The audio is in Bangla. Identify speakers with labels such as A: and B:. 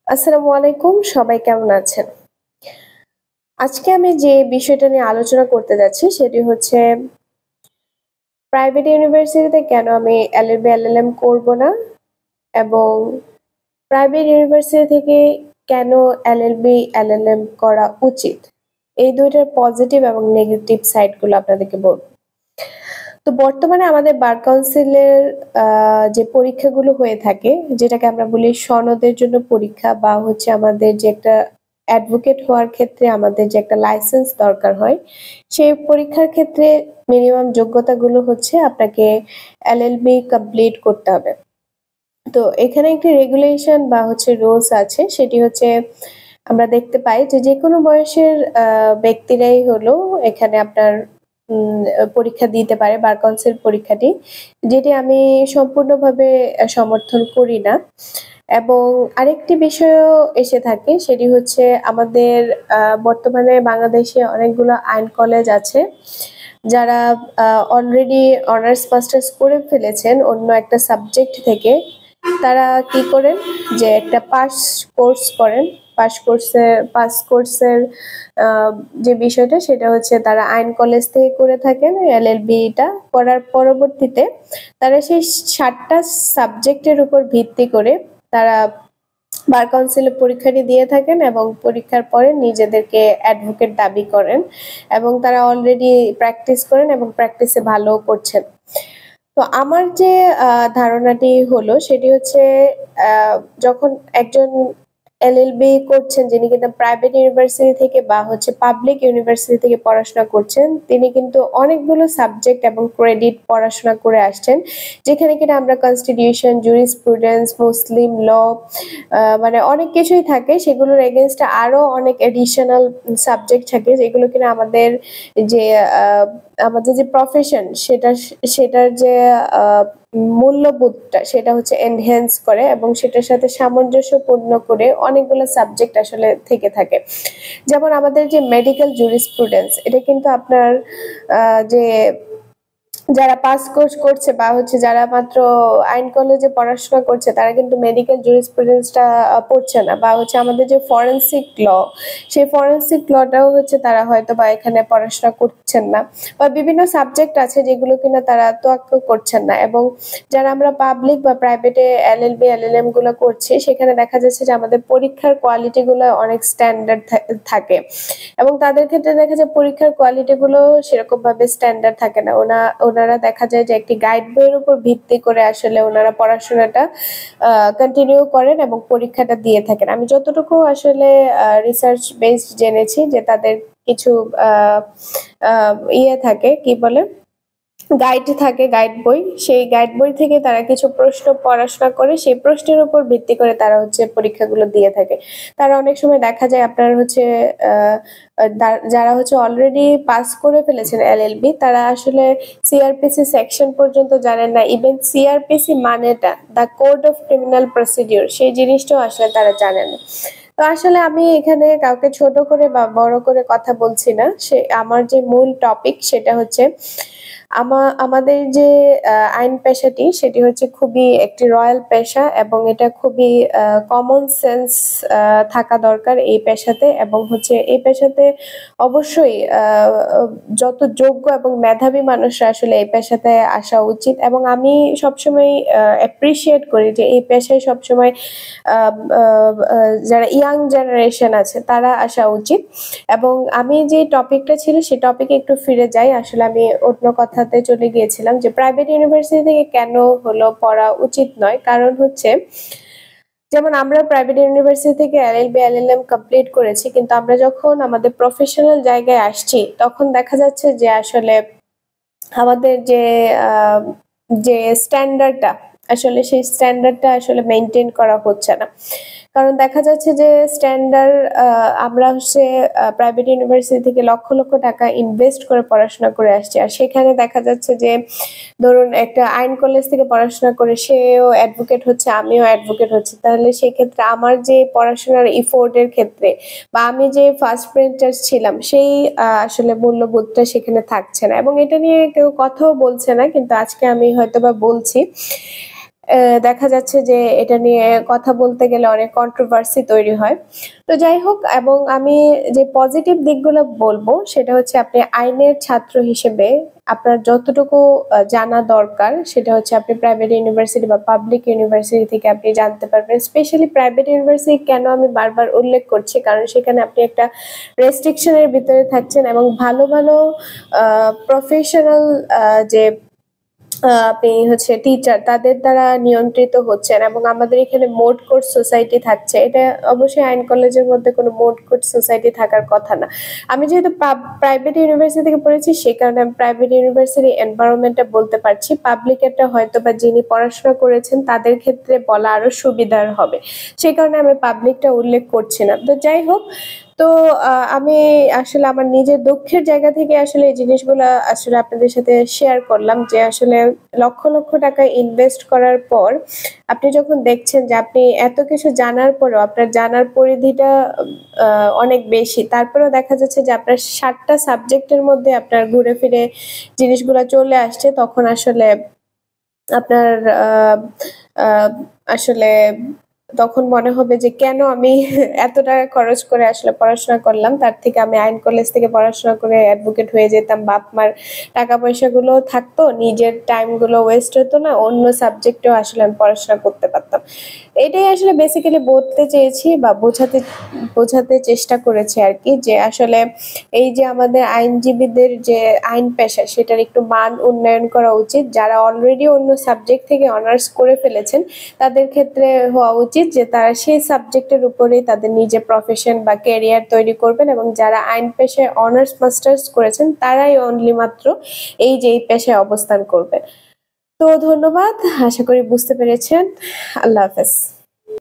A: আসসালামু আলাইকুম। সবাই কেমন আছেন? আজকে আমি যে বিষয়টা নিয়ে আলোচনা করতে যাচ্ছি সেটি হচ্ছে প্রাইভেট ইউনিভার্সিটিতে কেন আমি এলএলবি, এলএলএম করব না এবং প্রাইভেট ইউনিভার্সিটি থেকে কেন এলএলবি, এলএলএম করা উচিত? এই ২ টার পজিটিভ এবং নেগেটিভ সাইড গুলো আপনাদেরকে বলব। তো বর্তমানে আমাদের বার কাউন্সিলের আ যে পরীক্ষাগুলো হয়ে থাকে, যেটাকে আমরা বলি সনদের জন্য পরীক্ষা বা হচ্ছে আমাদের যে একটা অ্যাডভোকেট হওয়ার ক্ষেত্রে আমাদের যে একটা লাইসেন্স দরকার হয়, সেই পরীক্ষার ক্ষেত্রে মিনিমাম যোগ্যতাগুলো হচ্ছে আপনাকে এলএলবি কমপ্লিট করতে হবে। তো এখানে একটি রেগুলেশন বা হচ্ছে রুলস আছে। সেটি হচ্ছে আমরা দেখতে পাই যে যেকোনো বয়সের ব্যক্তিরাই হলো এখানে আপনার পরীক্ষা দিতে পারে বার কাউন্সিল পরীক্ষাটি। যেটি আমি সম্পূর্ণভাবে সমর্থন করি না। এবং আরেকটি বিষয়ও এসে থাকে সেটি হচ্ছে আমাদের বর্তমানে বাংলাদেশে অনেকগুলো আইন কলেজ আছে। যারা অলরেডি অনার্স মাস্টার্স করে ফেলেছেন অন্য একটা সাবজেক্ট থেকে। তারা কি করেন যে একটা কোর্স করেন। পাস কোর্সের আ যে বিষয়টা সেটা হচ্ছে তারা আইন কলেজ থেকে করে থাকেন এলএলবি টা করার পরবর্তীতে তারা সেই ৭ টা সাবজেক্টের উপর ভিত্তি করে তারা বার কাউন্সিলে পরীক্ষাটি দিয়ে থাকেন এবং পরীক্ষার পরে নিজেদেরকে অ্যাডভোকেট দাবি করেন এবং তারা অলরেডি প্র্যাকটিস করেন এবং প্র্যাকটিসে ভালোও করছেন। তো আমার যে ধারণাটি হলো সেটি হচ্ছে আ যখন একজন এলএলবি করছেন যিনি কিনা প্রাইভেট ইউনিভার্সিটি থেকে বা হচ্ছে পাবলিক ইউনিভার্সিটি থেকে পড়াশোনা করছেন, তিনি কিন্তু অনেকগুলো সাবজেক্ট এবং ক্রেডিট পড়াশোনা করে আসছেন। যেখানে কিনা আমরা কনস্টিটিউশন, জুরিসপ্রুডেন্স, মুসলিম ল মানে অনেক কিছুই থাকে। সেগুলোর এগেইনস্ট এ আরো অনেক এডিশনাল সাবজেক্ট থাকে যেগুলো কিনা যে আ আমাদের যে প্রফেশন সেটার যে আ মূল্যবোধটা সেটা হচ্ছে এনহ্যান্স করে এবং সেটার সাথে সামঞ্জস্যপূর্ণ করে অনেকগুলো সাবজেক্ট আসলে থেকে থাকে। যেমন আমাদের যে মেডিকেল জুরিসপ্রুডেন্স এটা কিন্তু আপনার যে যারা পাস কোর্স করছে বা হচ্ছে যারা মাত্র আইন কলেজে পড়াশোনা করছে তারা কিন্তু মেডিকেল জুরিসপ্রুডেন্সটা পড়ছে না বা হচ্ছে আমাদের যে ফরেনসিক ল সেই ফরেনসিক লটাও হচ্ছে তারা হয়তোবা এখানে পড়াশোনা করছেন না বা বিভিন্ন সাবজেক্ট আছে যেগুলো কিনা তারা তোয়াক্কা করছেন না এবং যারা আমরা পাবলিক বা প্রাইভেটে এলএলবি, এলএলএম গুলো করছি সেখানে দেখা যাচ্ছে যে আমাদের পরীক্ষার কোয়ালিটি গুলো অনেক স্ট্যান্ডার্ড থাকে এবং তাদের ক্ষেত্রে দেখা যায় পরীক্ষার কোয়ালিটি গুলো সেরকমভাবে স্ট্যান্ডার্ড থাকে না। ওনারা দেখা যায় যে একটি গাইড বইয়ের উপর ভিত্তি করে আসলে ওনারা পড়াশোনাটা কন্টিনিউ করেন এবং পরীক্ষাটা দিয়ে থাকেন। আমি যতটুকু আসলে রিসার্চ বেসড জেনেছি যে তাদের কিছু আ আ ইয়ে থাকে কি বলে? গাইড থাকে, গাইড বই। সেই গাইড বই থেকে তারা কিছু প্রশ্ন পড়াশোনা করে সেই প্রশ্নের উপর ভিত্তি করে তারা হচ্ছে পরীক্ষাগুলো দিয়ে থাকে। তারা অনেক সময় দেখা যায় আপনার হচ্ছে আ আ যারা হচ্ছে অলরেডি পাস করে ফেলেছেন এলএলবি তারা আসলে সিআরপিসি সেকশন পর্যন্ত জানেন না। ইভেন সিআরপিসি মানেটা, the code of criminal procedure সেই জিনিসটাও আসলে তারা জানে না। তো আসলে আমি এখানে কাউকে ছোট করে বা বড় করে কথা বলছি না। আমার যে মূল টপিক সেটা হচ্ছে আমাদের যে আইন পেশাটি সেটি হচ্ছে খুবই একটি রয়াল পেশা এবং এটা খুবই কমন সেন্স আ থাকা দরকার এই পেশাতে এবং হচ্ছে এই পেশাতে অবশ্যই যত যোগ্য এবং মেধাবী মানুষরা আসলে এই পেশাতে আসা উচিত এবং আমি সবসময় অ্যাপ্রিশিয়েট করি যে এই পেশায় সবসময় আ আ আ যারা ইয়াং জেনারেশন আছে তারা আসা উচিত এবং আমি যে টপিকটা ছিল সেই টপিকে একটু ফিরে যাই। আসলে আমি অন্য কথাতে চলে গিয়েছিলাম যে প্রাইভেট ইউনিভার্সিটি থেকে কেন হলো পড়া উচিত নয়। কারণ হচ্ছে যেমন আমরা প্রাইভেট ইউনিভার্সিটি থেকে এলএলবি, এলএলএম কমপ্লিট করেছি। কিন্তু আমরা যখন আমাদের প্রফেশনাল জায়গায় আসছি তখন দেখা যাচ্ছে যে আসলে আমাদের আ যে স্ট্যান্ডার্ডটা আসলে সেই স্ট্যান্ডার্ডটা আসলে মেইনটেইন করা হচ্ছে না। কারণ দেখা যাচ্ছে যে স্ট্যান্ডার্ড আমরা হচ্ছে প্রাইভেট ইউনিভার্সিটি থেকে লক্ষ, লক্ষ টাকা ইনভেস্ট করে পড়াশোনা করে আসছি। আর সেখানে দেখা যাচ্ছে যে ধরুন একটা আইন কলেজ থেকে পড়াশোনা করে সেও অ্যাডভোকেট হচ্ছে, আমিও অ্যাডভোকেট হচ্ছি। তাহলে সেক্ষেত্রে আমার যে পড়াশোনার এফোর্ট এর ক্ষেত্রে বা আমি যে ফার্স্ট বেঞ্চার ছিলাম সেই আসলে মূল্যবোধটা সেখানে থাকছে না এবং এটা নিয়ে কেউ কথাও বলছে না। কিন্তু আজকে আমি হয়তোবা বলছি। দেখা যাচ্ছে যে এটা নিয়ে কথা বলতে গেলে অনেক কন্ট্রোভার্সি তৈরি হয়। তো যাই হোক, এবং আমি যে পজিটিভ দিকগুলো বলবো সেটা হচ্ছে আপনি আইনের ছাত্র হিসেবে আপনার যতটুকু জানা দরকার সেটা হচ্ছে আপনি প্রাইভেট ইউনিভার্সিটি বা পাবলিক ইউনিভার্সিটি থেকে আপনি জানতে পারবেন। স্পেশালি প্রাইভেট ইউনিভার্সিটি কেন আমি বারবার উল্লেখ করছি, কারণ সেখানে আপনি একটা রেস্ট্রিকশনের ভিতরে থাকছেন এবং ভালো ভালো প্রফেশনাল যে আপনি হচ্ছে টিচার তাদের দ্বারা নিয়ন্ত্রিত হচ্ছেন, এবং আমাদের এখানে মোড কোর্ট সোসাইটি থাকছে। এটা অবশ্যই আইন কলেজের মধ্যে কোনো মোড কোর্ট সোসাইটি থাকার কথা না। আমি যেহেতু প্রাইভেট ইউনিভার্সিটি থেকে পড়েছি সেই কারণে আমি প্রাইভেট ইউনিভার্সিটি এনভায়রনমেন্টটা বলতে পারছি। পাবলিকেরটা হয়তো বা যিনি পড়াশোনা করেছেন তাদের ক্ষেত্রে বলা আরো সুবিধার হবে, সেই কারণে আমি পাবলিকটা উল্লেখ করছি না। তো যাই হোক, তো আমি আসলে আমার নিজের দুঃখের জায়গা থেকে আসলে এই জিনিসগুলা আসলে আপনাদের সাথে শেয়ার করলাম যে আসলে লক্ষ লক্ষ টাকা ইনভেস্ট করার পর আপনি যখন দেখছেন যে আপনি এত কিছু জানার পরেও আপনার জানার পরিধিটা অনেক বেশি, তারপরেও দেখা যাচ্ছে যে আপনার 7টা সাবজেক্টের মধ্যে আপনার ঘুরে ফিরে জিনিসগুলা চলে আসছে, তখন আসলে আপনার আসলে তখন মনে হবে যে কেন আমি এত টাকা খরচ করে আসলে পড়াশোনা করলাম, তার থেকে আমি আইন কলেজ থেকে পড়াশোনা করে অ্যাডভোকেট হয়ে যেতাম, বাপ মার টাকা পয়সা গুলো থাকতো, নিজের টাইম গুলো ওয়েস্ট হতো না, অন্য সাবজেক্টেও আসলে আমি পড়াশোনা করতে পারতাম। এটাই আসলে বেসিক্যালি বলতে চেয়েছি বা বোঝাতে চেষ্টা করেছি আর কি, যে আসলে এই যে আমাদের আইনজীবীদের যে আইন পেশা সেটার একটু মান উন্নয়ন করা উচিত। যারা অলরেডি অন্য সাবজেক্ট থেকে অনার্স করে ফেলেছেন তাদের ক্ষেত্রে হওয়া উচিত যে তারা সেই সাবজেক্টের উপরেই তাদের নিজের প্রফেশন বা ক্যারিয়ার তৈরি করবেন, এবং যারা আইন পেশায় অনার্স মাস্টার্স করেছেন তারাই অনলি মাত্র এই যে এই পেশায় অবস্থান করবেন। তো ধন্যবাদ, আশা করি বুঝতে পেরেছেন। আল্লাহ হাফেজ।